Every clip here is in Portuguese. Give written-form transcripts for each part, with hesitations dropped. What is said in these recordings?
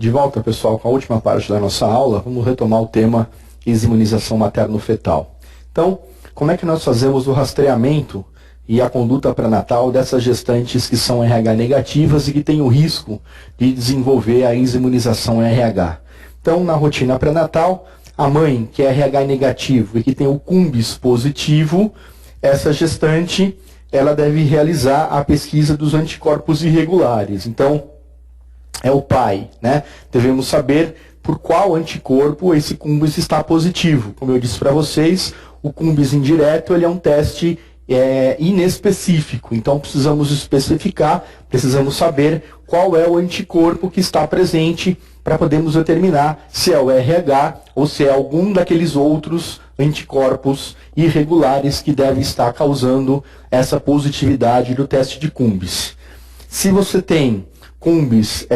De volta, pessoal, com a última parte da nossa aula, vamos retomar o tema imunização materno-fetal. Então, como é que nós fazemos o rastreamento e a conduta pré-natal dessas gestantes que são RH negativas e que têm o risco de desenvolver a imunização RH? Então, na rotina pré-natal, a mãe que é RH negativo e que tem o cumbis positivo, essa gestante, ela deve realizar a pesquisa dos anticorpos irregulares. Então, é o pai, né? Devemos saber por qual anticorpo esse cumbis está positivo. Como eu disse para vocês, o cumbis indireto ele é um teste inespecífico. Então precisamos especificar, precisamos saber qual é o anticorpo que está presente para podermos determinar se é o RH ou se é algum daqueles outros anticorpos irregulares que deve estar causando essa positividade do teste de cumbis. Se você tem cumbis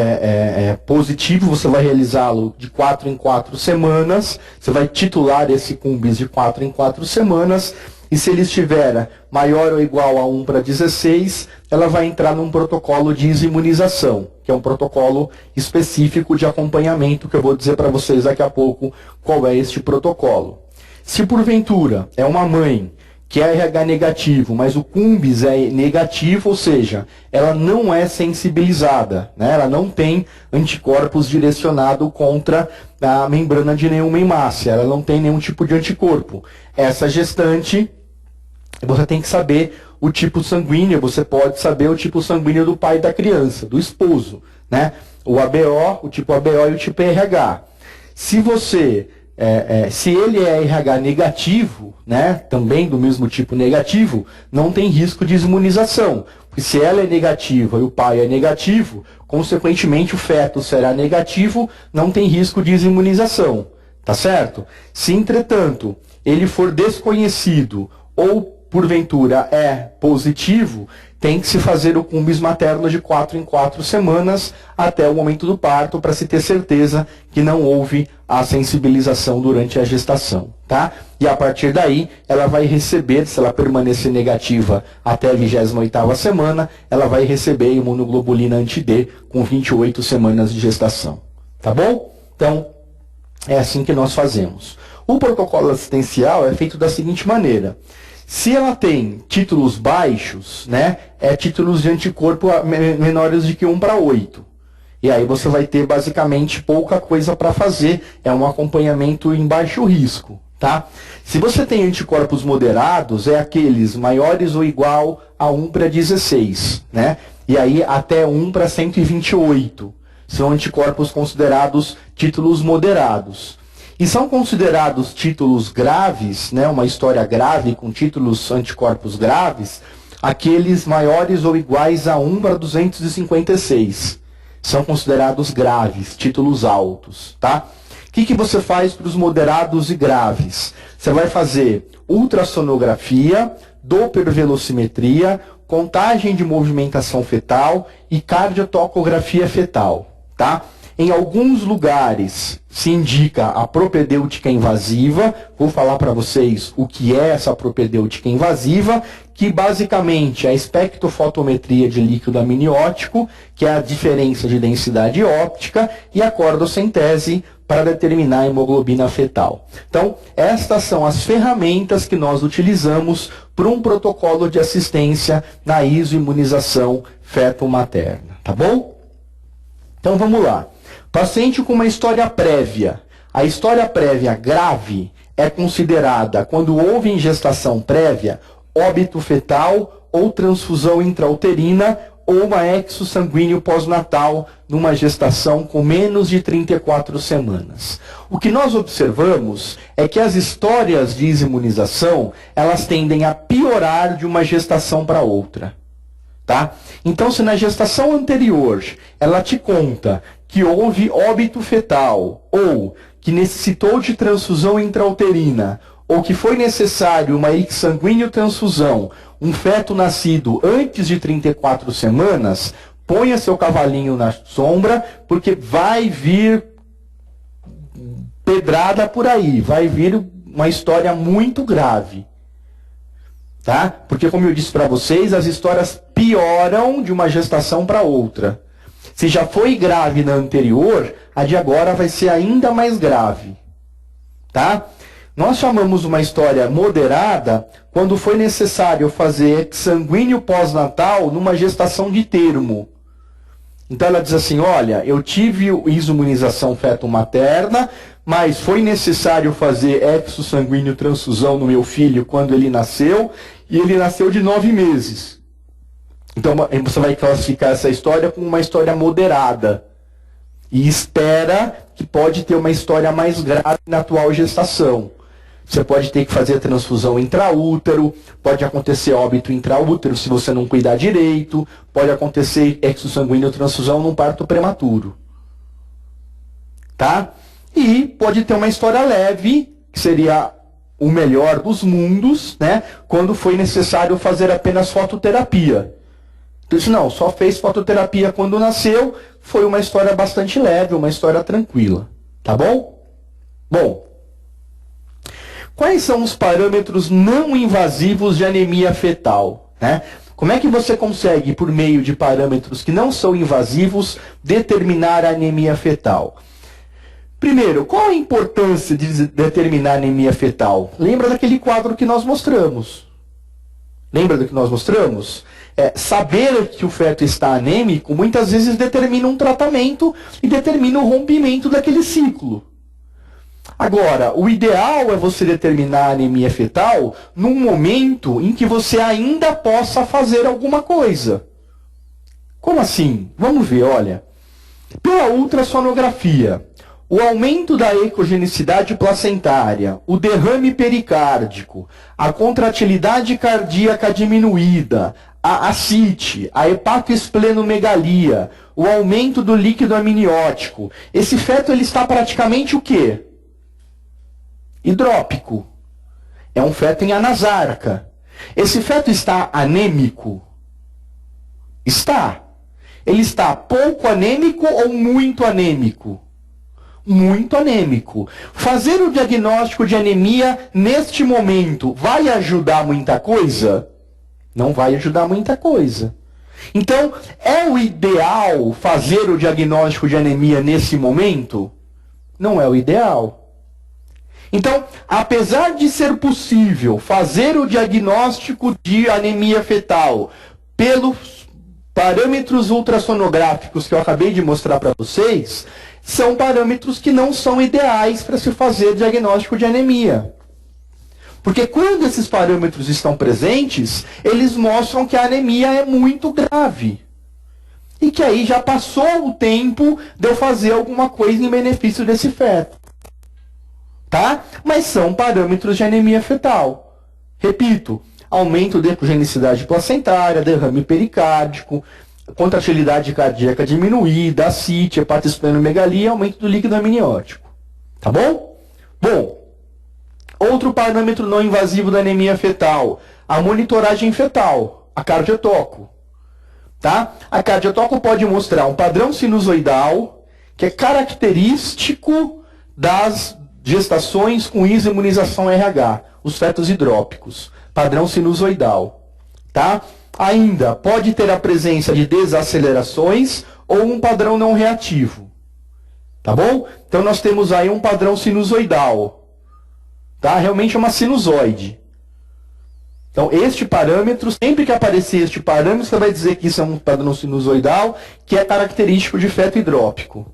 positivo, você vai realizá-lo de 4 em 4 semanas, você vai titular esse cumbis de 4 em 4 semanas, e se ele estiver maior ou igual a 1/16, ela vai entrar num protocolo de imunização, que é um protocolo específico de acompanhamento, que eu vou dizer para vocês daqui a pouco qual é este protocolo. Se porventura é uma mãe que é RH negativo, mas o cumbis é negativo, ou seja, ela não é sensibilizada, né? Ela não tem anticorpos direcionados contra a membrana de nenhuma hemácia, ela não tem nenhum tipo de anticorpo. Essa gestante, você tem que saber o tipo sanguíneo, você pode saber o tipo sanguíneo do pai da criança, do esposo, né? O ABO, o tipo ABO e o tipo RH. Se você se ele é RH negativo, né, também do mesmo tipo negativo, não tem risco de imunização. Porque se ela é negativa e o pai é negativo, consequentemente o feto será negativo, não tem risco de imunização. Tá certo? Se, entretanto, ele for desconhecido ou, porventura, é positivo, tem que se fazer o cumbis materno de 4 em 4 semanas até o momento do parto, para se ter certeza que não houve a sensibilização durante a gestação, tá? E a partir daí, ela vai receber, se ela permanecer negativa até a 28ª semana, ela vai receber imunoglobulina anti-D com 28 semanas de gestação, tá bom? Então, é assim que nós fazemos. O protocolo assistencial é feito da seguinte maneira: se ela tem títulos baixos, né, títulos de anticorpo menores de que 1/8. E aí você vai ter basicamente pouca coisa para fazer, é um acompanhamento em baixo risco, tá? Se você tem anticorpos moderados, é aqueles maiores ou igual a 1/16, né? E aí até 1/128. São anticorpos considerados títulos moderados. E são considerados títulos graves, né, uma história grave com títulos anticorpos graves, aqueles maiores ou iguais a 1/256. São considerados graves, títulos altos, tá? O que você faz para os moderados e graves? Você vai fazer ultrassonografia, dopplervelocimetria, contagem de movimentação fetal e cardiotocografia fetal, tá? Em alguns lugares se indica a propedêutica invasiva. Vou falar para vocês o que é essa propedêutica invasiva, que basicamente é a espectrofotometria de líquido amniótico, que é a diferença de densidade óptica, e a cordocentese para determinar a hemoglobina fetal. Então, estas são as ferramentas que nós utilizamos para um protocolo de assistência na isoimunização feto-materna, tá bom? Então vamos lá. Paciente com uma história prévia. A história prévia grave é considerada, quando houve ingestação prévia, óbito fetal ou transfusão intrauterina ou anexo sanguíneo pós-natal numa gestação com menos de 34 semanas. O que nós observamos é que as histórias de imunização, elas tendem a piorar de uma gestação para outra. Tá? Então, se na gestação anterior ela te conta que houve óbito fetal, ou que necessitou de transfusão intrauterina, ou que foi necessário uma sanguíneo transfusão, um feto nascido antes de 34 semanas, ponha seu cavalinho na sombra, porque vai vir pedrada por aí, vai vir uma história muito grave. Tá? Porque, como eu disse para vocês, as histórias pioram de uma gestação para outra. Se já foi grave na anterior, a de agora vai ser ainda mais grave. Tá? Nós chamamos uma história moderada quando foi necessário fazer sanguíneo pós-natal numa gestação de termo. Então ela diz assim, olha, eu tive imunização feto-materna, mas foi necessário fazer exossanguíneo transfusão no meu filho quando ele nasceu, e ele nasceu de 9 meses. Então você vai classificar essa história como uma história moderada. E espera que pode ter uma história mais grave na atual gestação. Você pode ter que fazer transfusão intraútero, pode acontecer óbito intraútero se você não cuidar direito, pode acontecer exossanguíneo transfusão num parto prematuro. Tá? E pode ter uma história leve, que seria o melhor dos mundos, né? Quando foi necessário fazer apenas fototerapia. Então, não, só fez fototerapia quando nasceu, foi uma história bastante leve, uma história tranquila. Tá bom? Bom, quais são os parâmetros não invasivos de anemia fetal? Né? Como é que você consegue, por meio de parâmetros que não são invasivos, determinar a anemia fetal? Primeiro, qual a importância de determinar a anemia fetal? Lembra daquele quadro que nós mostramos? Lembra do que nós mostramos? Saber que o feto está anêmico muitas vezes determina um tratamento e determina o rompimento daquele ciclo. Agora, o ideal é você determinar a anemia fetal num momento em que você ainda possa fazer alguma coisa. Como assim? Vamos ver, olha. Pela ultrassonografia, o aumento da ecogenicidade placentária, o derrame pericárdico, a contratilidade cardíaca diminuída, a ascite, a hepatoesplenomegalia, o aumento do líquido amniótico. Esse feto ele está praticamente o quê? Hidrópico. É um feto em anasarca. Esse feto está anêmico? Está. Ele está pouco anêmico ou muito anêmico? Muito anêmico. Fazer o diagnóstico de anemia neste momento vai ajudar muita coisa? Não vai ajudar muita coisa. Então, é o ideal fazer o diagnóstico de anemia nesse momento? Não é o ideal. Então, apesar de ser possível fazer o diagnóstico de anemia fetal pelos parâmetros ultrassonográficos que eu acabei de mostrar para vocês, são parâmetros que não são ideais para se fazer diagnóstico de anemia. Porque quando esses parâmetros estão presentes, eles mostram que a anemia é muito grave. E que aí já passou o tempo de eu fazer alguma coisa em benefício desse feto. Tá? Mas são parâmetros de anemia fetal. Repito, aumento de ecogenicidade placentária, derrame pericárdico, contratilidade cardíaca diminuída, ascite, hepatoesplenomegalia, aumento do líquido amniótico. Tá bom? Bom, outro parâmetro não invasivo da anemia fetal, a monitoragem fetal, a cardiotoco. Tá? A cardiotoco pode mostrar um padrão sinusoidal que é característico das gestações com isoimunização RH, os fetos hidrópicos, padrão sinusoidal. Tá? Ainda pode ter a presença de desacelerações ou um padrão não reativo. Tá bom? Então nós temos aí um padrão sinusoidal. Tá? Realmente é uma sinusoide. Então este parâmetro, sempre que aparecer este parâmetro, você vai dizer que isso é um padrão sinusoidal que é característico de feto hidrópico.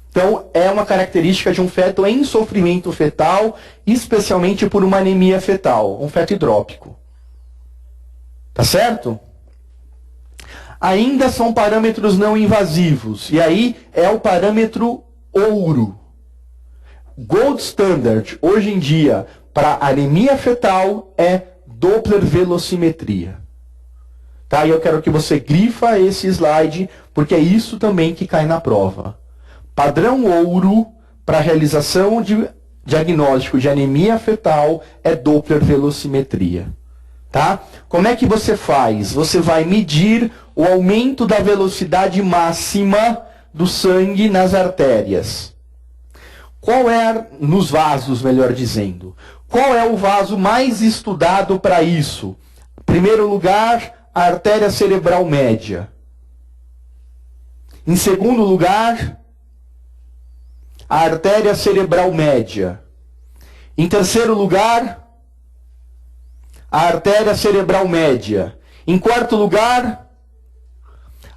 Então é uma característica de um feto em sofrimento fetal, especialmente por uma anemia fetal, um feto hidrópico. Tá certo? Ainda são parâmetros não invasivos. E aí é o parâmetro ouro. Gold standard, hoje em dia, para anemia fetal é Doppler velocimetria. Tá? E eu quero que você grifa esse slide, porque é isso também que cai na prova. Padrão ouro para realização de diagnóstico de anemia fetal é Doppler velocimetria. Tá? Como é que você faz? Você vai medir o aumento da velocidade máxima do sangue nas artérias. Qual é, nos vasos, melhor dizendo, qual é o vaso mais estudado para isso? Em primeiro lugar, a artéria cerebral média. Em segundo lugar, a artéria cerebral média. Em terceiro lugar, a artéria cerebral média. Em quarto lugar,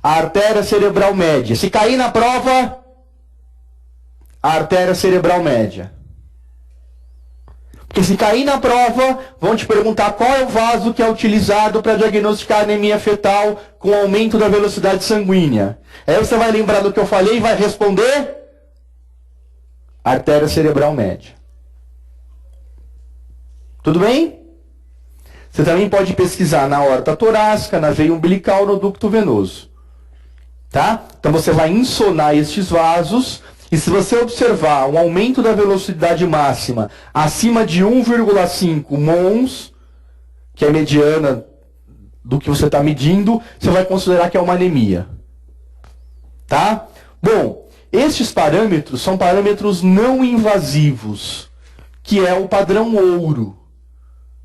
a artéria cerebral média. Se cair na prova, a artéria cerebral média. Porque se cair na prova, vão te perguntar qual é o vaso que é utilizado para diagnosticar anemia fetal com aumento da velocidade sanguínea. Aí você vai lembrar do que eu falei e vai responder artéria cerebral média. Tudo bem? Você também pode pesquisar na aorta torácica, na veia umbilical, no ducto venoso. Tá? Então você vai insonar estes vasos. E se você observar um aumento da velocidade máxima acima de 1,5 mons, que é a mediana do que você está medindo, você vai considerar que é uma anemia. Tá? Bom, estes parâmetros são parâmetros não invasivos, que é o padrão ouro.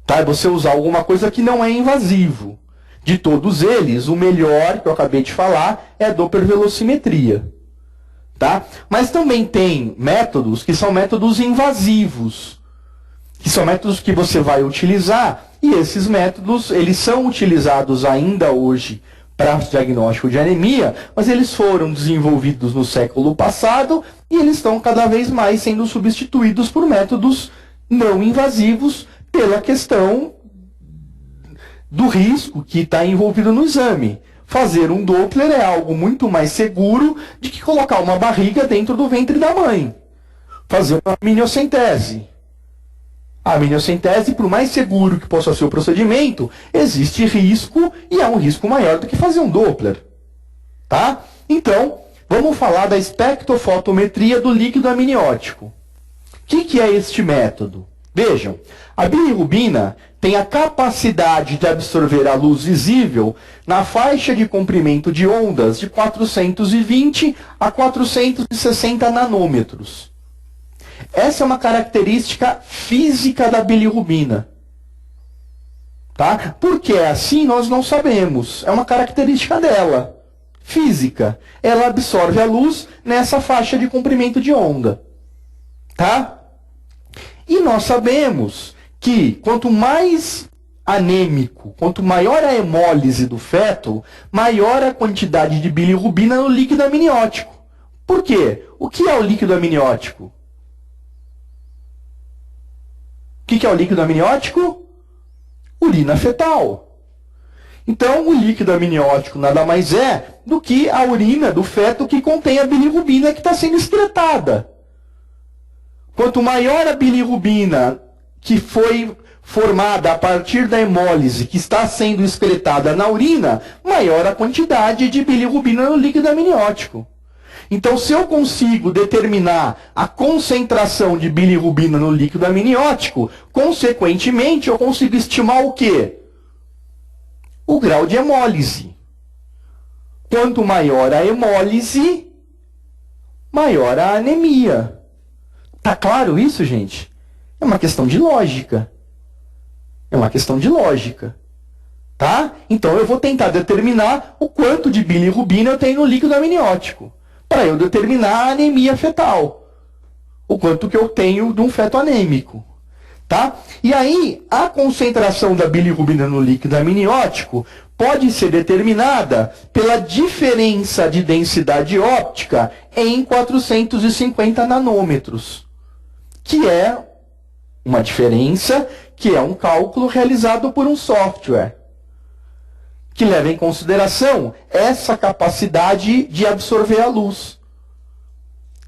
Tá? É você usar alguma coisa que não é invasivo. De todos eles, o melhor, que eu acabei de falar, é a dopplervelocimetria. Tá? Mas também tem métodos que são métodos invasivos, que são métodos que você vai utilizar, e esses métodos, eles são utilizados ainda hoje para diagnóstico de anemia, mas eles foram desenvolvidos no século passado e eles estão cada vez mais sendo substituídos por métodos não invasivos pela questão do risco que está envolvido no exame. Fazer um Doppler é algo muito mais seguro de que colocar uma barriga dentro do ventre da mãe. Fazer uma amniocentese. A amniocentese, por mais seguro que possa ser o procedimento, existe risco e é um risco maior do que fazer um Doppler. Tá? Então, vamos falar da espectrofotometria do líquido amniótico. O que é este método? Vejam, a bilirrubina tem a capacidade de absorver a luz visível na faixa de comprimento de ondas de 420 a 460 nanômetros. Essa é uma característica física da bilirrubina. Tá? Por que é assim, nós não sabemos. É uma característica dela, física. Ela absorve a luz nessa faixa de comprimento de onda. Tá? E nós sabemos que quanto mais anêmico, quanto maior a hemólise do feto, maior a quantidade de bilirrubina no líquido amniótico. Por quê? O que é o líquido amniótico? O que é o líquido amniótico? Urina fetal. Então, o líquido amniótico nada mais é do que a urina do feto que contém a bilirrubina que está sendo excretada. Quanto maior a bilirrubina que foi formada a partir da hemólise que está sendo excretada na urina, maior a quantidade de bilirrubina no líquido amniótico. Então, se eu consigo determinar a concentração de bilirrubina no líquido amniótico, consequentemente, eu consigo estimar o quê? O grau de hemólise. Quanto maior a hemólise, maior a anemia. Tá claro isso, gente? É uma questão de lógica. É uma questão de lógica. Tá? Então eu vou tentar determinar o quanto de bilirrubina eu tenho no líquido amniótico, para eu determinar a anemia fetal. O quanto que eu tenho de um feto anêmico. Tá? E aí, a concentração da bilirrubina no líquido amniótico pode ser determinada pela diferença de densidade óptica em 450 nanômetros, que é uma diferença, que é um cálculo realizado por um software, que leva em consideração essa capacidade de absorver a luz.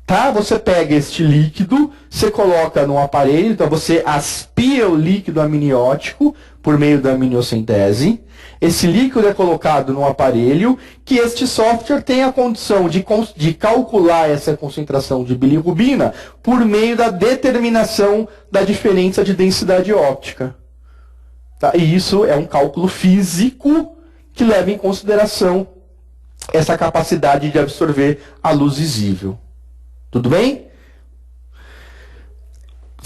Tá? Você pega este líquido, você coloca no aparelho, então você aspira o líquido amniótico por meio da amniocentese. Esse líquido é colocado no aparelho, que este software tem a condição de calcular essa concentração de bilirrubina por meio da determinação da diferença de densidade óptica. Tá? E isso é um cálculo físico que leva em consideração essa capacidade de absorver a luz visível. Tudo bem?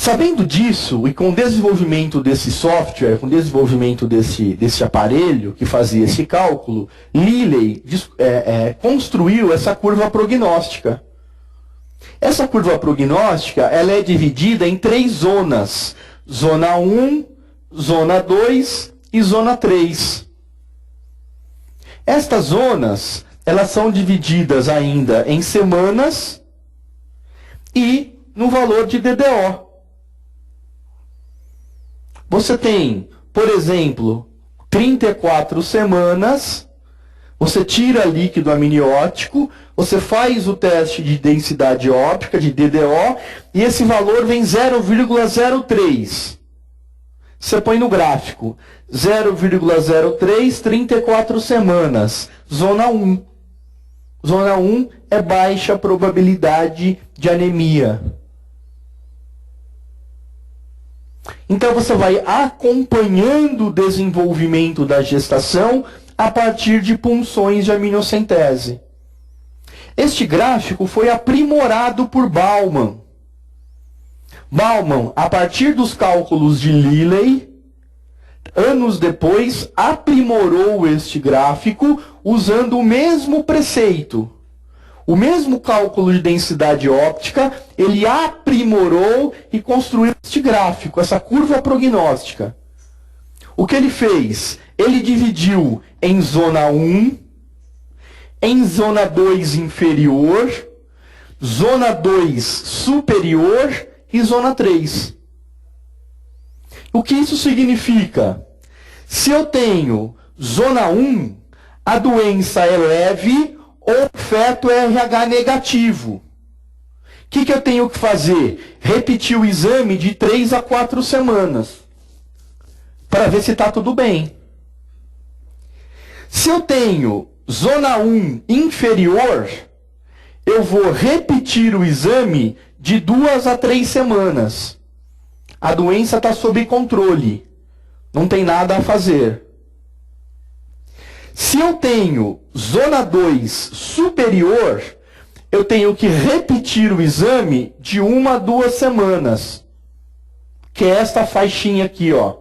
Sabendo disso, e com o desenvolvimento desse software, com o desenvolvimento desse aparelho que fazia esse cálculo, Lilly construiu essa curva prognóstica. Essa curva prognóstica ela é dividida em 3 zonas. Zona 1, Zona 2 e Zona 3. Estas zonas elas são divididas ainda em semanas e no valor de DDO. Você tem, por exemplo, 34 semanas, você tira líquido amniótico, você faz o teste de densidade óptica, de DDO, e esse valor vem 0,03. Você põe no gráfico, 0,03, 34 semanas, zona 1. Zona 1 é baixa probabilidade de anemia. Então você vai acompanhando o desenvolvimento da gestação a partir de punções de aminocentese. Este gráfico foi aprimorado por Baumann. Baumann, a partir dos cálculos de Lilly, anos depois, aprimorou este gráfico usando o mesmo preceito. O mesmo cálculo de densidade óptica, ele aprimorou e construiu este gráfico, essa curva prognóstica. O que ele fez? Ele dividiu em zona 1, em zona 2 inferior, zona 2 superior e zona 3. O que isso significa? Se eu tenho zona 1, a doença é leve, ou feto é RH negativo. O que eu tenho que fazer? Repetir o exame de 3 a 4 semanas. Para ver se está tudo bem. Se eu tenho zona 1 inferior, eu vou repetir o exame de 2 a 3 semanas. A doença está sob controle. Não tem nada a fazer. Se eu tenho zona 2 superior, eu tenho que repetir o exame de 1 a 2 semanas. Que é esta faixinha aqui, ó.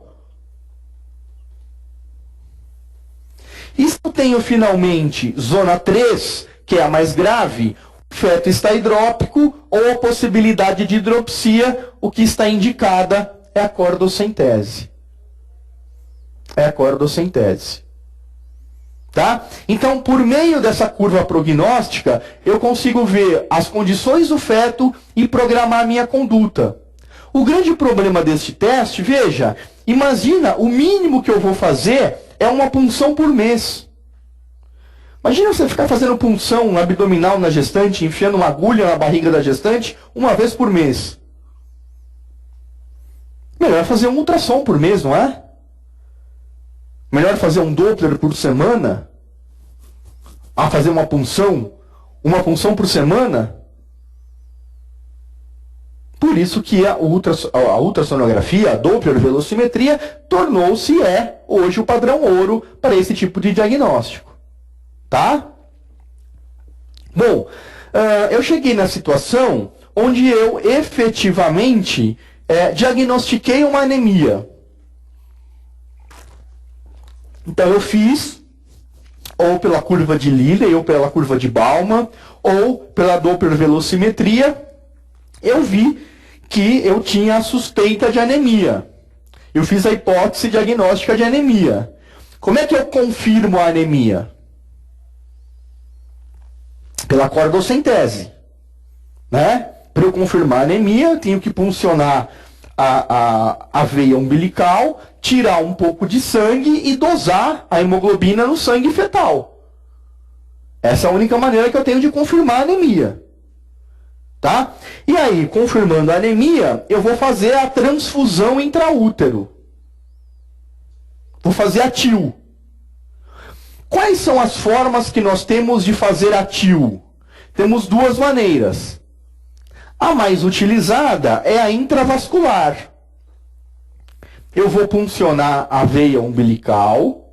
E se eu tenho finalmente zona 3, que é a mais grave, o feto está hidrópico ou a possibilidade de hidropsia, o que está indicada é a cordocentese. É a cordocentese. Tá? Então, por meio dessa curva prognóstica, eu consigo ver as condições do feto e programar a minha conduta. O grande problema deste teste, veja, imagina, o mínimo que eu vou fazer é uma punção por mês. Imagina você ficar fazendo punção abdominal na gestante, enfiando uma agulha na barriga da gestante, uma vez por mês. Melhor fazer um ultrassom por mês, não é? Melhor fazer um Doppler por semana? A fazer uma punção por semana? Por isso que a ultrassonografia, a Doppler velocimetria, tornou-se hoje o padrão ouro para esse tipo de diagnóstico. Tá? Bom, eu cheguei na situação onde eu efetivamente diagnostiquei uma anemia. Então eu fiz, ou pela curva de Lilly, ou pela curva de Baumann, ou pela Doppler velocimetria, eu vi que eu tinha a suspeita de anemia. Eu fiz a hipótese diagnóstica de anemia. Como é que eu confirmo a anemia? Pela cordocentese. Né? Para eu confirmar a anemia, eu tenho que puncionar a veia umbilical, tirar um pouco de sangue e dosar a hemoglobina no sangue fetal. Essa é a única maneira que eu tenho de confirmar a anemia. Tá? E aí, confirmando a anemia, eu vou fazer a transfusão intraútero. Vou fazer a TIL. Quais são as formas que nós temos de fazer a TIL? Temos duas maneiras. A mais utilizada é a intravascular. Eu vou puncionar a veia umbilical,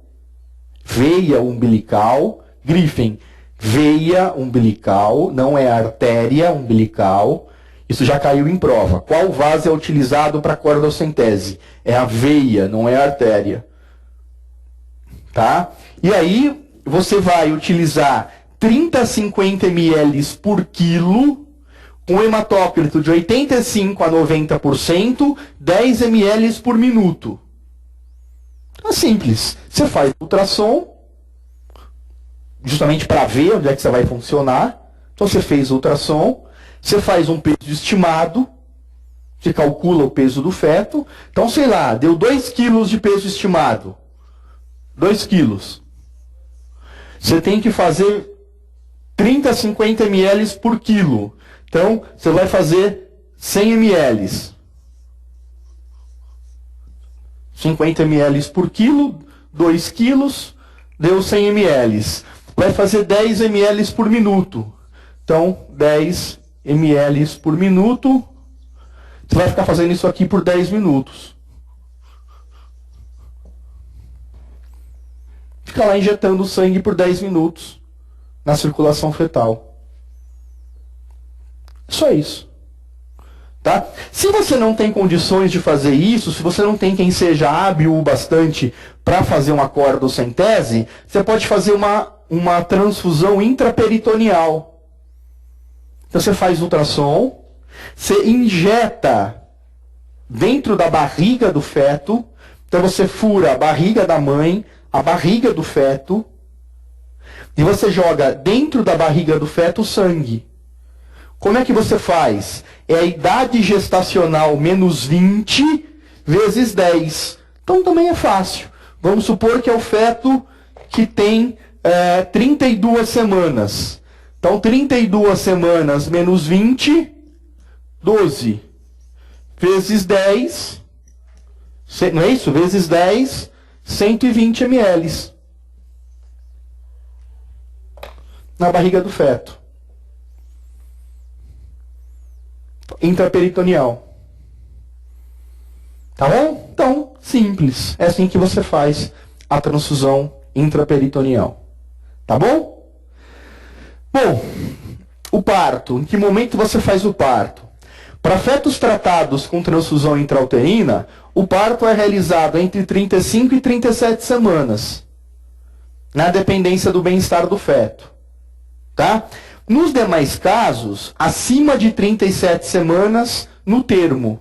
grifem, veia umbilical, não é artéria umbilical. Isso já caiu em prova. Qual vaso é utilizado para cordocentese? É a veia, não é a artéria. Tá? E aí, você vai utilizar 30 a 50 ml por quilo, com hematócrito de 85 a 90%, 10 ml por minuto. É simples. Você faz ultrassom, justamente para ver onde é que você vai funcionar. Então você fez ultrassom, você faz um peso estimado, você calcula o peso do feto. Então, sei lá, deu 2 quilos de peso estimado. 2 quilos. Você tem que fazer 30 a 50 ml por quilo. Então, você vai fazer 100 ml. 50 ml por quilo, 2 quilos, deu 100 ml. Vai fazer 10 ml por minuto. Então, 10 ml por minuto. Você vai ficar fazendo isso aqui por 10 minutos. Fica lá injetando sangue por 10 minutos na circulação fetal. Só isso. Tá? Se você não tem condições de fazer isso, se você não tem quem seja hábil o bastante para fazer uma cordocentese, você pode fazer uma transfusão intraperitoneal. Então você faz ultrassom, você injeta dentro da barriga do feto, então você fura a barriga da mãe, a barriga do feto, e você joga dentro da barriga do feto sangue. Como é que você faz? É a idade gestacional menos 20 vezes 10. Então também é fácil. Vamos supor que é o feto que tem 32 semanas. Então 32 semanas menos 20, 12. Vezes 10, não é isso? Vezes 10, 120 ml. Na barriga do feto. Intraperitoneal. Tá bom? Então, simples. É assim que você faz a transfusão intraperitoneal. Tá bom? Bom, o parto. Em que momento você faz o parto? Para fetos tratados com transfusão intrauterina, o parto é realizado entre 35 e 37 semanas, na dependência do bem-estar do feto. Tá? Nos demais casos, acima de 37 semanas, no termo.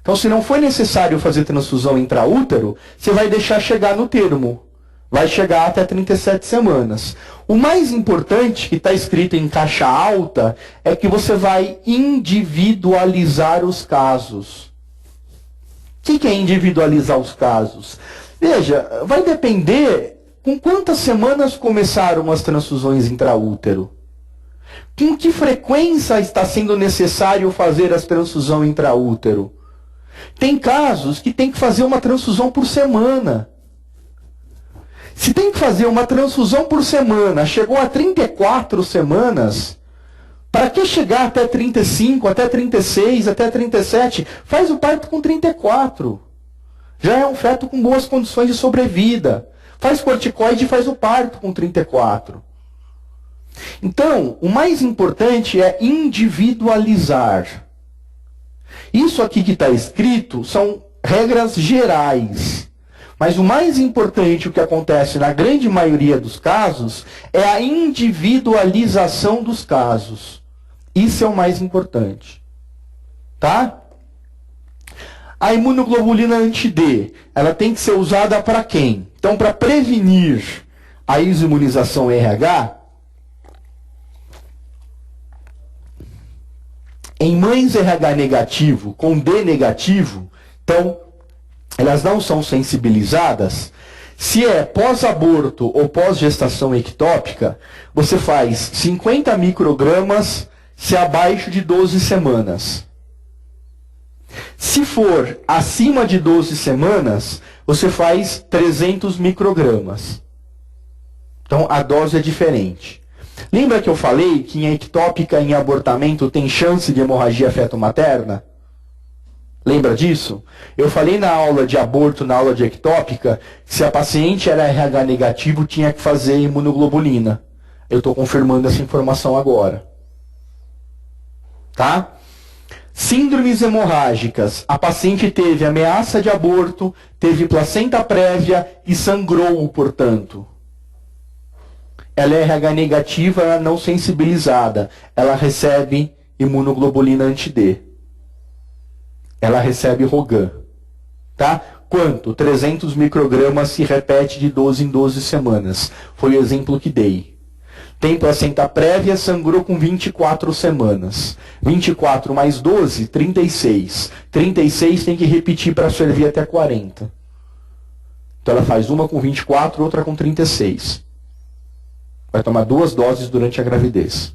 Então, se não for necessário fazer transfusão intraútero, você vai deixar chegar no termo. Vai chegar até 37 semanas. O mais importante, que está escrito em caixa alta, é que você vai individualizar os casos. O que é individualizar os casos? Veja, vai depender com quantas semanas começaram as transfusões intraútero. Com que frequência está sendo necessário fazer a transfusão intraútero? Tem casos que tem que fazer uma transfusão por semana. Se tem que fazer uma transfusão por semana, chegou a 34 semanas, para que chegar até 35, até 36, até 37? Faz o parto com 34. Já é um feto com boas condições de sobrevida. Faz corticoide e faz o parto com 34. Então, o mais importante é individualizar. Isso aqui que está escrito são regras gerais. Mas o mais importante, o que acontece na grande maioria dos casos, é a individualização dos casos. Isso é o mais importante. Tá? A imunoglobulina anti-D, ela tem que ser usada para quem? Então, para prevenir a isoimunização RH, em mães RH negativo com D negativo, então, elas não são sensibilizadas. Se é pós-aborto ou pós-gestação ectópica, você faz 50 microgramas se abaixo de 12 semanas. Se for acima de 12 semanas, você faz 300 microgramas. Então, a dose é diferente. Lembra que eu falei que em ectópica, em abortamento, tem chance de hemorragia feto-materna? Lembra disso? Eu falei na aula de aborto, na aula de ectópica, que se a paciente era RH negativo, tinha que fazer imunoglobulina. Eu estou confirmando essa informação agora. Tá? Síndromes hemorrágicas. A paciente teve ameaça de aborto, teve placenta prévia e sangrou, portanto. Ela é RH negativa, ela não sensibilizada. Ela recebe imunoglobulina anti-D. Ela recebe Rogan. Tá? Quanto? 300 microgramas, se repete de 12 em 12 semanas. Foi o exemplo que dei. Tem placenta prévia, sangrou com 24 semanas. 24 mais 12, 36. 36 tem que repetir para servir até 40. Então ela faz uma com 24, outra com 36. Vai tomar 2 doses durante a gravidez.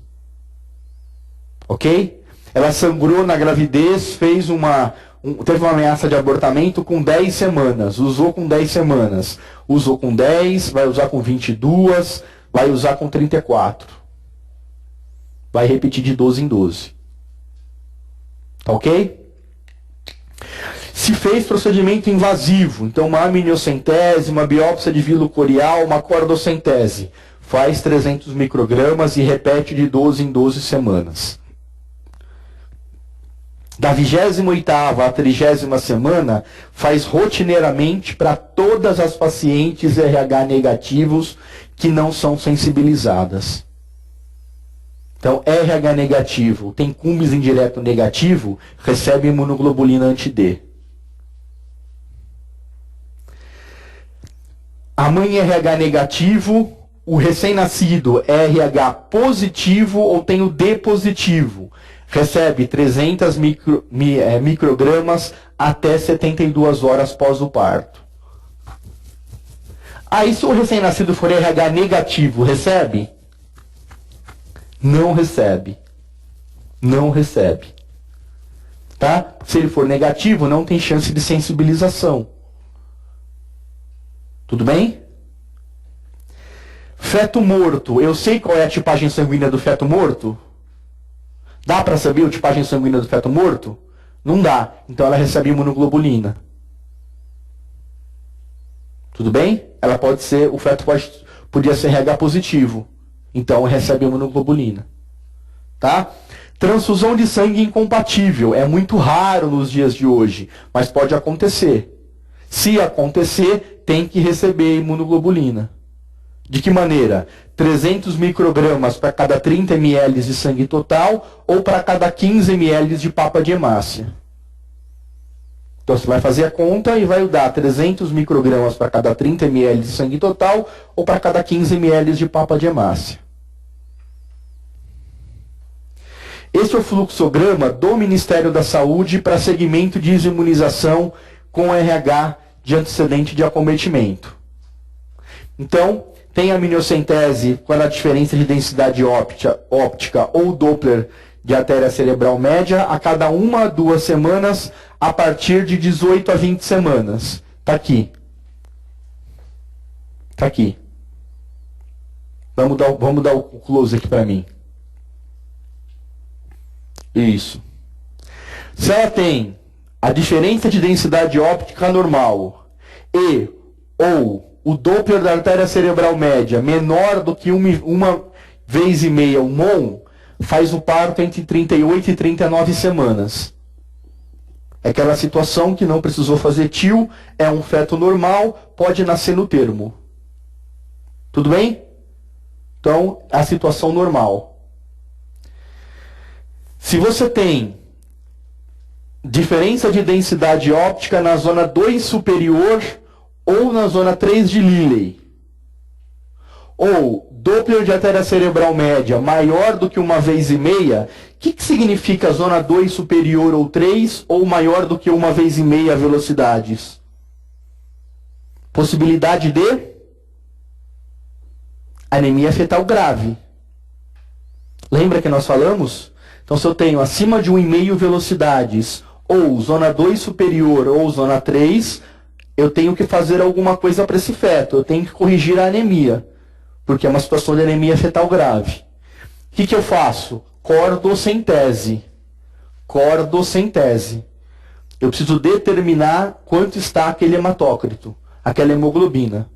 Ok? Ela sangrou na gravidez, teve uma ameaça de abortamento com 10 semanas. Usou com 10 semanas. Usou com 10, vai usar com 22, vai usar com 34. Vai repetir de 12 em 12. Tá ok? Se fez procedimento invasivo, então uma amniocentese, uma biópsia de vílo corial, uma cordocentese. Faz 300 microgramas e repete de 12 em 12 semanas. Da 28ª à 30ª semana, faz rotineiramente para todas as pacientes RH negativos que não são sensibilizadas. Então, RH negativo, tem cumbis indireto negativo, recebe imunoglobulina anti-D. A mãe RH negativo, o recém-nascido RH positivo ou tem o D positivo. Recebe 300 microgramas até 72 horas pós o parto. Aí, se o recém-nascido for RH negativo, recebe? Não recebe. Não recebe. Tá? Se ele for negativo, não tem chance de sensibilização. Tudo bem? Feto morto. Eu sei qual é a tipagem sanguínea do feto morto? Dá para saber a tipagem sanguínea do feto morto? Não dá. Então ela recebe imunoglobulina. Tudo bem? Ela pode ser, o feto podia ser RH positivo. Então recebe imunoglobulina. Tá? Transfusão de sangue incompatível. É muito raro nos dias de hoje, mas pode acontecer. Se acontecer, tem que receber imunoglobulina. De que maneira? 300 microgramas para cada 30 ml de sangue total ou para cada 15 ml de papa de hemácia. Então você vai fazer a conta e vai dar 300 microgramas para cada 30 ml de sangue total ou para cada 15 ml de papa de hemácia. Este é o fluxograma do Ministério da Saúde para segmento de imunização com RH de antecedente de acometimento. Então, tem a amniocentese quando a diferença de densidade óptica ou Doppler de artéria cerebral média a cada 1 a 2 semanas a partir de 18 a 20 semanas. Está aqui. Está aqui. Vamos dar o close aqui para mim. Isso. Se ela tem a diferença de densidade óptica normal e ou o Doppler da artéria cerebral média menor do que uma vez e meia o MON, faz o parto entre 38 e 39 semanas. É aquela situação que não precisou fazer TIL, é um feto normal, pode nascer no termo. Tudo bem? Então, a situação normal. Se você tem diferença de densidade óptica na zona 2 superior ou na zona 3 de Liley, ou Doppler de artéria cerebral média maior do que uma vez e meia, o que significa zona 2 superior ou 3 ou maior do que uma vez e meia velocidades? Possibilidade de anemia fetal grave. Lembra que nós falamos? Então, se eu tenho acima de 1,5 velocidades, ou zona 2 superior, ou zona 3, eu tenho que fazer alguma coisa para esse feto. Eu tenho que corrigir a anemia, porque é uma situação de anemia fetal grave. O que eu faço? Cordocentese. Cordocentese. Eu preciso determinar quanto está aquele hematócrito, aquela hemoglobina.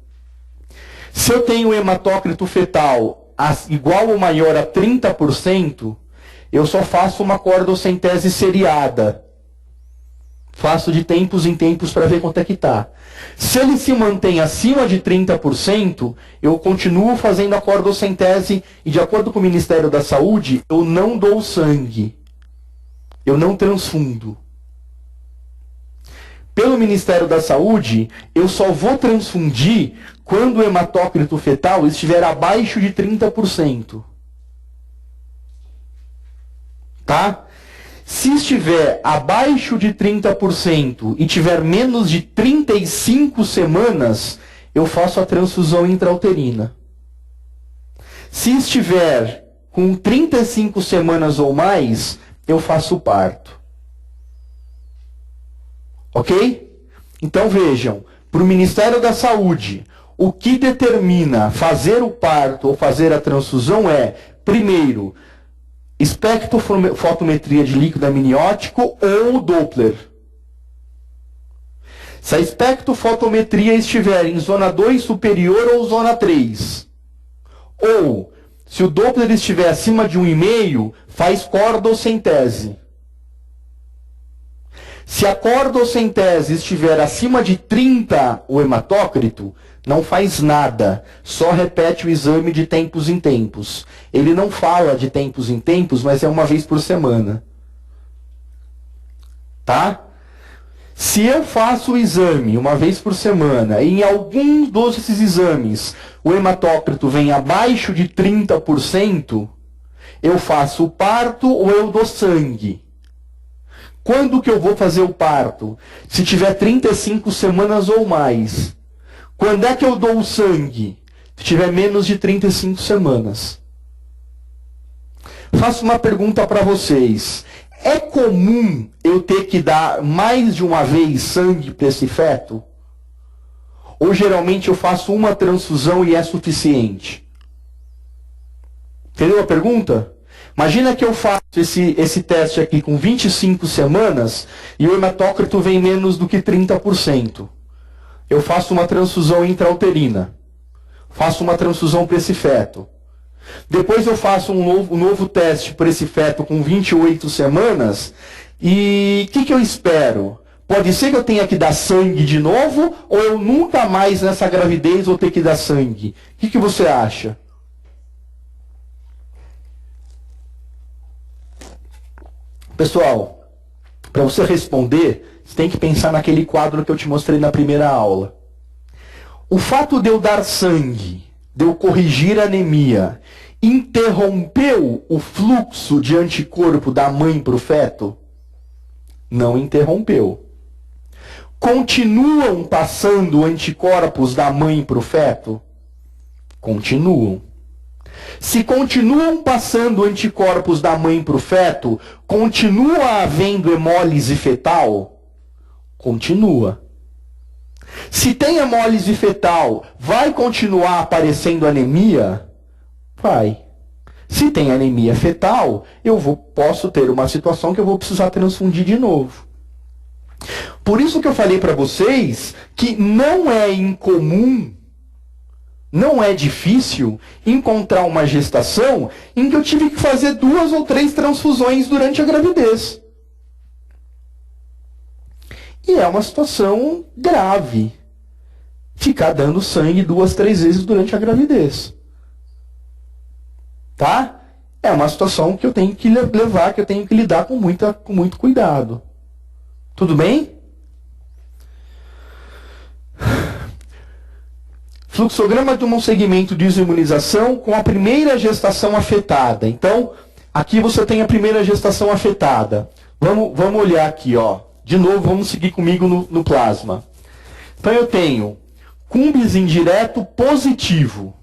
Se eu tenho hematócrito fetal igual ou maior a 30%, eu só faço uma cordocentese seriada. Faço de tempos em tempos para ver quanto é que está. Se ele se mantém acima de 30%, eu continuo fazendo a cordocentese e, de acordo com o Ministério da Saúde, eu não dou sangue. Eu não transfundo. Pelo Ministério da Saúde, eu só vou transfundir quando o hematócrito fetal estiver abaixo de 30%. Tá? Se estiver abaixo de 30% e tiver menos de 35 semanas, eu faço a transfusão intrauterina. Se estiver com 35 semanas ou mais, eu faço o parto. Ok? Então vejam, para o Ministério da Saúde, o que determina fazer o parto ou fazer a transfusão é, primeiro, espectrofotometria de líquido amniótico ou Doppler. Se a espectrofotometria estiver em zona 2 superior ou zona 3, ou se o Doppler estiver acima de 1,5, faz cordocentese. Se a cordocentese estiver acima de 30, o hematócrito, não faz nada, só repete o exame de tempos em tempos. Ele não fala de tempos em tempos, mas é uma vez por semana. Tá? Se eu faço o exame uma vez por semana, e em alguns desses exames o hematócrito vem abaixo de 30%, eu faço o parto ou eu dou sangue. Quando que eu vou fazer o parto? Se tiver 35 semanas ou mais. Quando é que eu dou o sangue? Se tiver menos de 35 semanas. Faço uma pergunta para vocês. É comum eu ter que dar mais de uma vez sangue para esse feto? Ou geralmente eu faço uma transfusão e é suficiente? Entendeu a pergunta? Imagina que eu faço esse teste aqui com 25 semanas e o hematócrito vem menos do que 30%. Eu faço uma transfusão intrauterina. Faço uma transfusão para esse feto. Depois eu faço um novo teste para esse feto com 28 semanas. E o que eu espero? Pode ser que eu tenha que dar sangue de novo ou eu nunca mais nessa gravidez vou ter que dar sangue? O que você acha? Pessoal, para você responder, você tem que pensar naquele quadro que eu te mostrei na primeira aula. O fato de eu dar sangue, de eu corrigir a anemia, interrompeu o fluxo de anticorpo da mãe para o feto? Não interrompeu. Continuam passando anticorpos da mãe para o feto? Continuam. Se continuam passando anticorpos da mãe para o feto, continua havendo hemólise fetal? Continua. Se tem hemólise fetal, vai continuar aparecendo anemia? Vai. Se tem anemia fetal, posso ter uma situação que eu vou precisar transfundir de novo. Por isso que eu falei para vocês que não é incomum, não é difícil encontrar uma gestação em que eu tive que fazer 2 ou 3 transfusões durante a gravidez. E é uma situação grave ficar dando sangue 2, 3 vezes durante a gravidez. Tá? É uma situação que eu tenho que levar, que eu tenho que lidar com muito cuidado. Tudo bem? Fluxograma de um segmento de imunização com a primeira gestação afetada. Então, aqui você tem a primeira gestação afetada. Vamos olhar aqui, ó. De novo, vamos seguir comigo no plasma. Então eu tenho cumbis indireto positivo.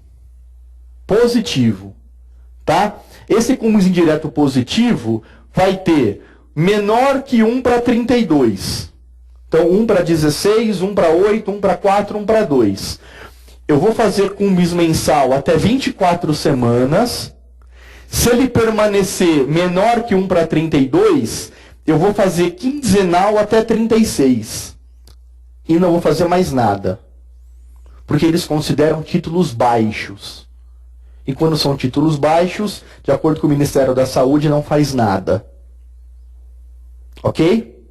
Positivo. Tá? Esse cumbis indireto positivo vai ter menor que 1 para 32. Então 1 para 16, 1 para 8, 1 para 4, 1 para 2. Eu vou fazer cumbis mensal até 24 semanas. Se ele permanecer menor que 1 para 32, eu vou fazer quinzenal até 36. E não vou fazer mais nada. Porque eles consideram títulos baixos. E quando são títulos baixos, de acordo com o Ministério da Saúde, não faz nada. Ok?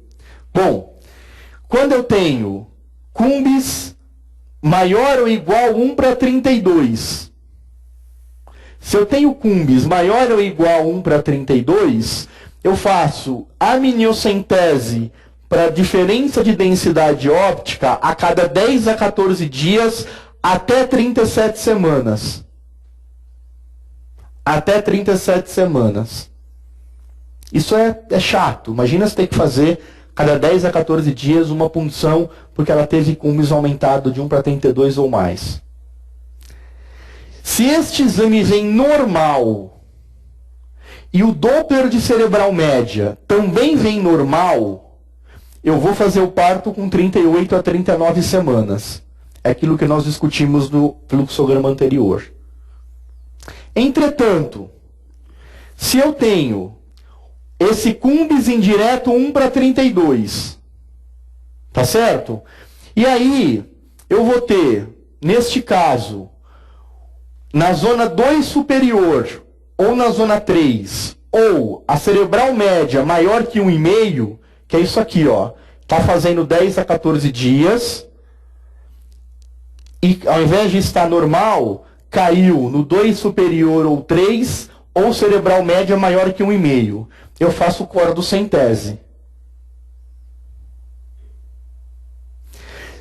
Bom, quando eu tenho cumbis maior ou igual a 1:32, se eu tenho cumbis maior ou igual a 1:32, eu faço amniocentese para diferença de densidade óptica a cada 10 a 14 dias até 37 semanas. Até 37 semanas. Isso é chato. Imagina você ter que fazer cada 10 a 14 dias uma punção porque ela teve cumbis aumentado de 1:32 ou mais. Se este exame vem normal e o Doppler de cerebral média também vem normal, eu vou fazer o parto com 38 a 39 semanas. É aquilo que nós discutimos no fluxograma anterior. Entretanto, se eu tenho esse cumbis indireto 1:32, tá certo? E aí, eu vou ter, neste caso, na zona 2 superior, ou na zona 3, ou a cerebral média maior que 1,5, que é isso aqui, ó, tá fazendo 10 a 14 dias, e ao invés de estar normal, caiu no 2 superior ou 3, ou cerebral média maior que 1,5. Eu faço cordocentese.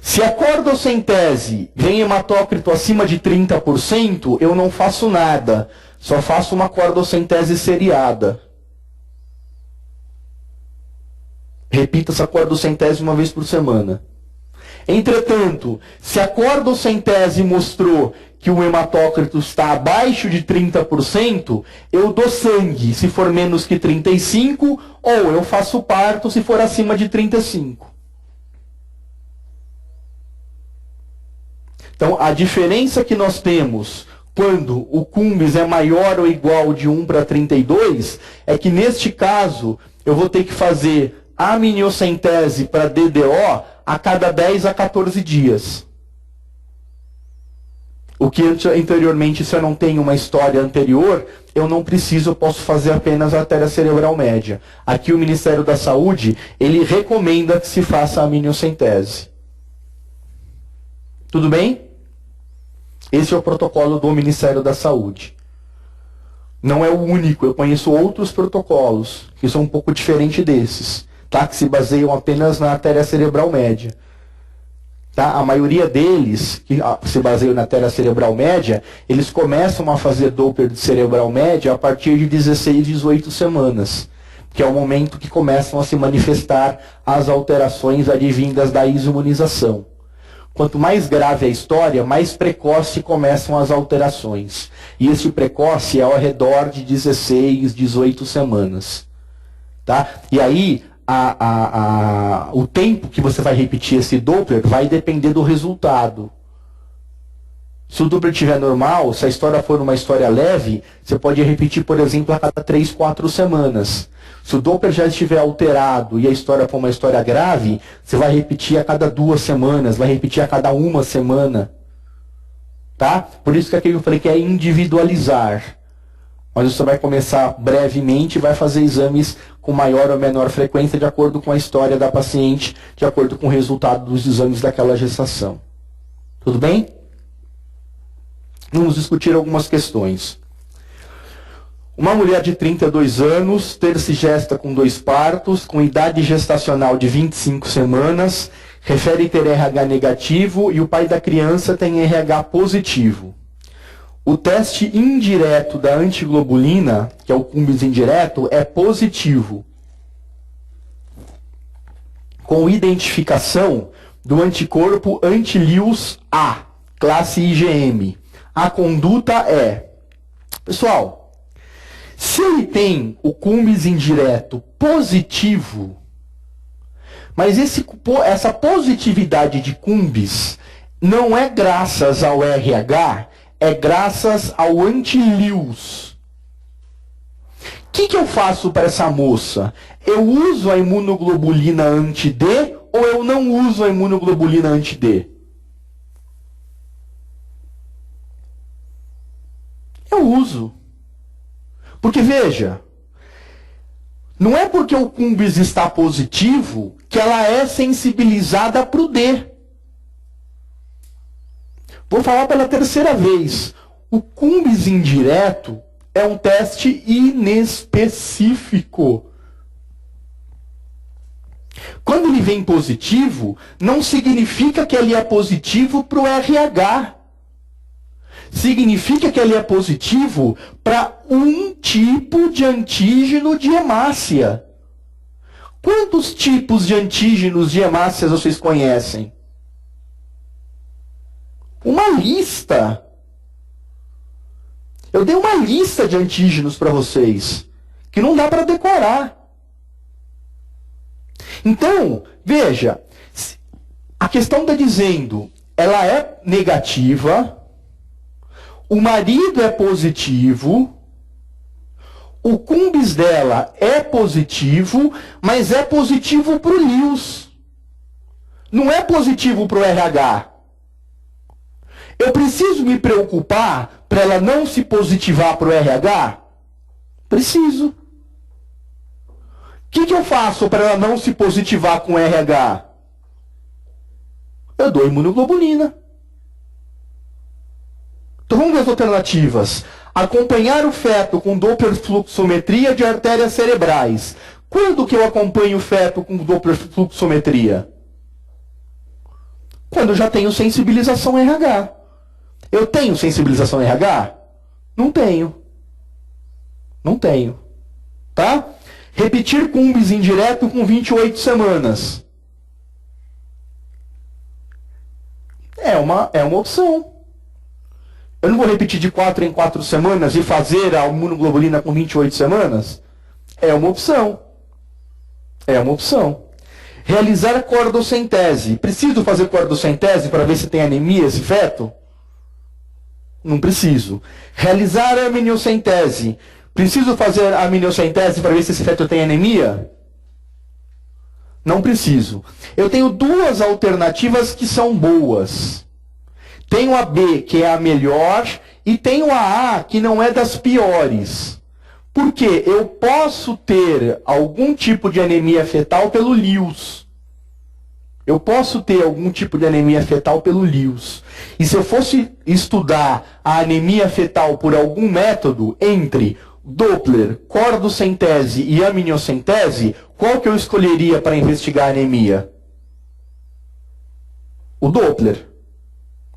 Se a cordocentese vem hematócrito acima de 30%, eu não faço nada. Só faço uma cordocentese seriada. Repita essa cordocentese uma vez por semana. Entretanto, se a cordocentese mostrou que o hematócrito está abaixo de 30%, eu dou sangue se for menos que 35%, ou eu faço parto se for acima de 35%. Então, a diferença que nós temos quando o cumbis é maior ou igual de 1:32 é que, neste caso, eu vou ter que fazer amniocentese para DDO a cada 10 a 14 dias. O que anteriormente, se eu não tenho uma história anterior, eu não preciso, eu posso fazer apenas a artéria cerebral média. Aqui o Ministério da Saúde, ele recomenda que se faça a amniocentese. Tudo bem? Esse é o protocolo do Ministério da Saúde. Não é o único, eu conheço outros protocolos que são um pouco diferentes desses, tá? Que se baseiam apenas na artéria cerebral média. Tá? A maioria deles, que se baseiam na artéria cerebral média, eles começam a fazer Doppler de cerebral média a partir de 16, 18 semanas, que é o momento que começam a se manifestar as alterações advindas da imunização. Quanto mais grave a história, mais precoce começam as alterações. E esse precoce é ao redor de 16, 18 semanas. Tá? E aí, o tempo que você vai repetir esse Doppler vai depender do resultado. Se o Doppler estiver normal, se a história for uma história leve, você pode repetir, por exemplo, a cada 3, 4 semanas. Se o Doppler já estiver alterado e a história for uma história grave, você vai repetir a cada 2 semanas, vai repetir a cada 1 semana. Tá? Por isso que aqui eu falei que é individualizar. Mas você vai começar brevemente e vai fazer exames com maior ou menor frequência de acordo com a história da paciente, de acordo com o resultado dos exames daquela gestação. Tudo bem? Vamos discutir algumas questões. Uma mulher de 32 anos, ter-se gesta com 2 partos, com idade gestacional de 25 semanas, refere ter RH negativo e o pai da criança tem RH positivo. O teste indireto da antiglobulina, que é o cumbis indireto, é positivo, com identificação do anticorpo anti-Lewis A, classe IgM. A conduta é, pessoal, se ele tem o cumbis indireto positivo, mas essa positividade de cumbis não é graças ao RH, é graças ao anti-Lewis. O que eu faço para essa moça? Eu uso a imunoglobulina anti-D ou eu não uso a imunoglobulina anti-D? Eu uso. Porque veja, não é porque o Cumbis está positivo que ela é sensibilizada para o D. Vou falar pela terceira vez. O Cumbis indireto é um teste inespecífico. Quando ele vem positivo, não significa que ele é positivo para o RH. Significa que ele é positivo para um tipo de antígeno de hemácia. Quantos tipos de antígenos de hemácias vocês conhecem? Uma lista. Eu dei uma lista de antígenos para vocês, que não dá para decorar. Então, veja, a questão está dizendo, ela é negativa, o marido é positivo, o Cumbis dela é positivo, mas é positivo para o Lewis. Não é positivo para o RH. Eu preciso me preocupar para ela não se positivar para o RH? Preciso. O que eu faço para ela não se positivar com o RH? Eu dou imunoglobulina. Então vamos ver as alternativas. Acompanhar o feto com Doppler fluxometria de artérias cerebrais. Quando que eu acompanho o feto com Doppler fluxometria? Quando eu já tenho sensibilização RH. Eu tenho sensibilização RH? Não tenho. Não tenho. Tá? Repetir Cumbis indireto com 28 semanas. É uma opção. Eu não vou repetir de 4 em 4 semanas e fazer a imunoglobulina com 28 semanas? É uma opção. É uma opção. Realizar cordocentese. Preciso fazer cordocentese para ver se tem anemia esse feto? Não preciso. Realizar a amniocentese. Preciso fazer a amniocentese para ver se esse feto tem anemia? Não preciso. Eu tenho duas alternativas que são boas. Tenho a B, que é a melhor, e tenho a A, que não é das piores. Por quê? Eu posso ter algum tipo de anemia fetal pelo Lewis. Eu posso ter algum tipo de anemia fetal pelo Lewis. E se eu fosse estudar a anemia fetal por algum método entre Doppler, cordocentese e amniocentese, qual que eu escolheria para investigar a anemia? O Doppler.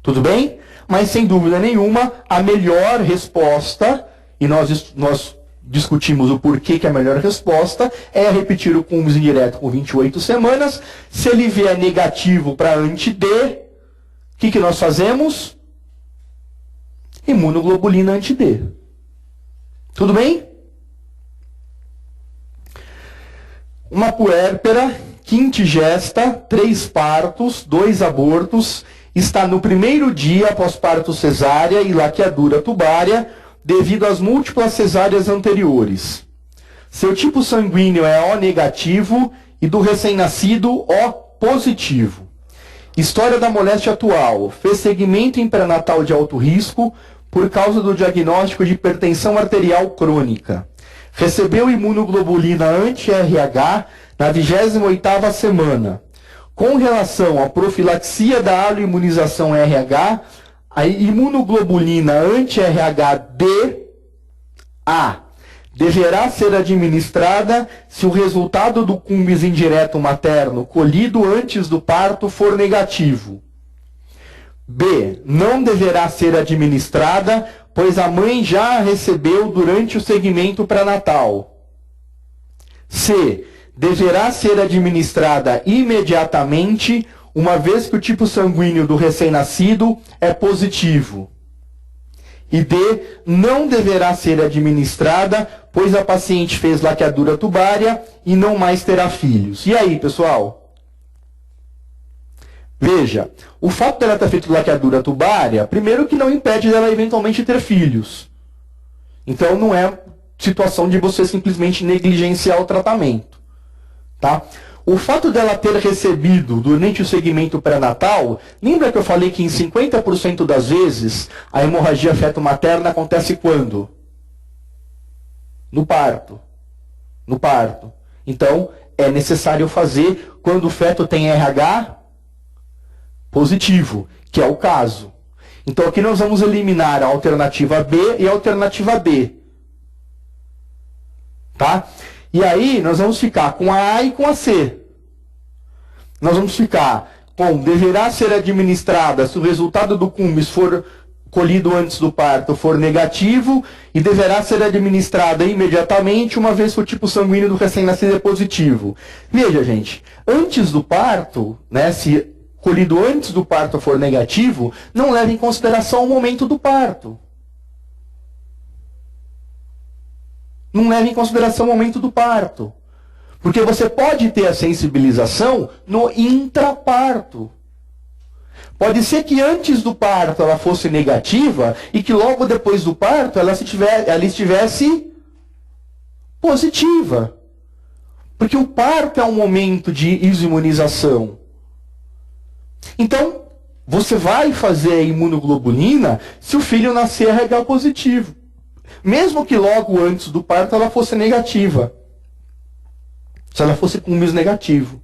Tudo bem? Mas sem dúvida nenhuma, a melhor resposta, e nós discutimos o porquê que a melhor resposta, é repetir o Cumbis indireto com 28 semanas. Se ele vier negativo para anti-D, o que nós fazemos? Imunoglobulina anti-D. Tudo bem? Uma puérpera, quintigesta, 3 partos, 2 abortos, está no primeiro dia após parto cesárea e laqueadura tubária, devido às múltiplas cesáreas anteriores. Seu tipo sanguíneo é O negativo e do recém-nascido O positivo. História da moléstia atual. Fez segmento em pré-natal de alto risco por causa do diagnóstico de hipertensão arterial crônica. Recebeu imunoglobulina anti-RH na 28ª semana. Com relação à profilaxia da aloimunização RH, a imunoglobulina anti-RH-D deverá ser administrada se o resultado do Cumbis indireto materno colhido antes do parto for negativo. B. Não deverá ser administrada, pois a mãe já a recebeu durante o segmento pré-natal. C. Deverá ser administrada imediatamente, uma vez que o tipo sanguíneo do recém-nascido é positivo. E D. Não deverá ser administrada, pois a paciente fez laqueadura tubária e não mais terá filhos. E aí, pessoal? Veja, o fato dela ter feito laqueadura tubária, primeiro que não impede dela eventualmente ter filhos. Então não é situação de você simplesmente negligenciar o tratamento. Tá? O fato dela ter recebido durante o segmento pré-natal, lembra que eu falei que em 50% das vezes a hemorragia feto-materna acontece quando? No parto. No parto. Então, é necessário fazer quando o feto tem RH positivo, que é o caso. Então, aqui nós vamos eliminar a alternativa B e a alternativa D. Tá? E aí, nós vamos ficar com a A e com a C. Nós vamos ficar com deverá ser administrada se o resultado do CUMES for colhido antes do parto for negativo e deverá ser administrada imediatamente uma vez que o tipo sanguíneo do recém-nascido é positivo. Veja, gente, antes do parto, né, se colhido antes do parto for negativo, não leve em consideração o momento do parto. Não leve em consideração o momento do parto. Porque você pode ter a sensibilização no intraparto. Pode ser que antes do parto ela fosse negativa e que logo depois do parto ela estivesse positiva. Porque o parto é um momento de imunização. Então, você vai fazer a imunoglobulina se o filho nascer RH positivo. Mesmo que logo antes do parto ela fosse negativa. Se ela fosse com CUMES negativo.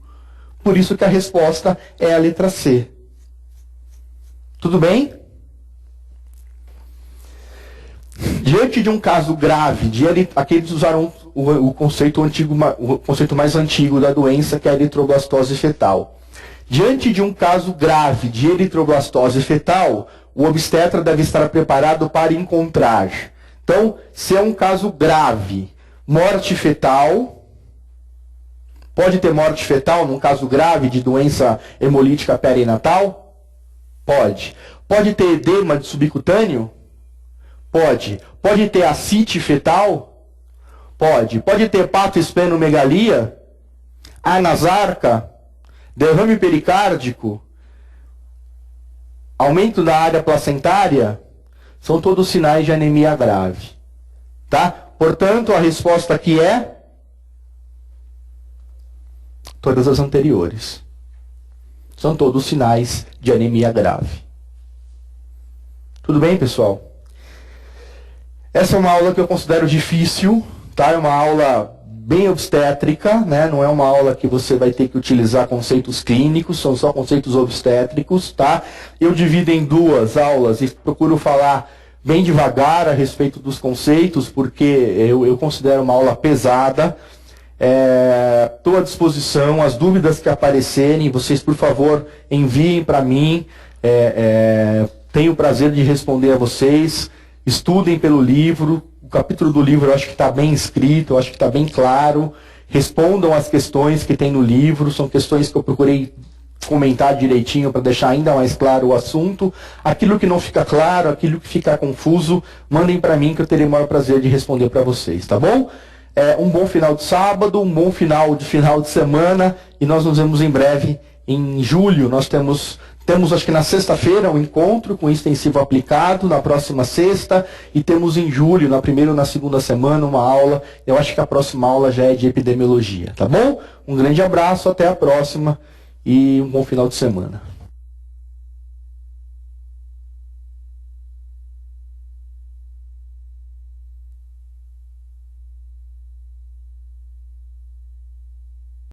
Por isso que a resposta é a letra C. Tudo bem? Diante de um caso grave, aqui eles usaram o conceito mais antigo da doença, que é a eritroblastose fetal. Diante de um caso grave de eritroblastose fetal, o obstetra deve estar preparado para encontrar. Então, se é um caso grave, morte fetal, pode ter morte fetal num caso grave de doença hemolítica perinatal? Pode. Pode ter edema de subcutâneo? Pode. Pode ter ascite fetal? Pode. Pode ter hepatoesplenomegalia? Anasarca? Derrame pericárdico? Aumento da área placentária? São todos sinais de anemia grave. Tá? Portanto, a resposta aqui é todas as anteriores. São todos sinais de anemia grave. Tudo bem, pessoal? Essa é uma aula que eu considero difícil, tá? É uma aula bem obstétrica, né? Não é uma aula que você vai ter que utilizar conceitos clínicos, são só conceitos obstétricos, tá? Eu divido em duas aulas e procuro falar bem devagar a respeito dos conceitos, porque eu considero uma aula pesada. Estou à disposição, as dúvidas que aparecerem, vocês, por favor, enviem para mim. Tenho o prazer de responder a vocês. Estudem pelo livro. O capítulo do livro eu acho que está bem escrito, eu acho que está bem claro. Respondam as questões que tem no livro. São questões que eu procurei comentar direitinho para deixar ainda mais claro o assunto. Aquilo que não fica claro, aquilo que ficar confuso, mandem para mim que eu terei o maior prazer de responder para vocês, tá bom? Um bom final de sábado, um bom final de semana e nós nos vemos em breve em julho. Nós temos acho que na sexta-feira um encontro com extensivo aplicado, na próxima sexta, e temos em julho, na primeira ou na segunda semana, uma aula. Eu acho que a próxima aula já é de epidemiologia, tá bom? Um grande abraço, até a próxima e um bom final de semana.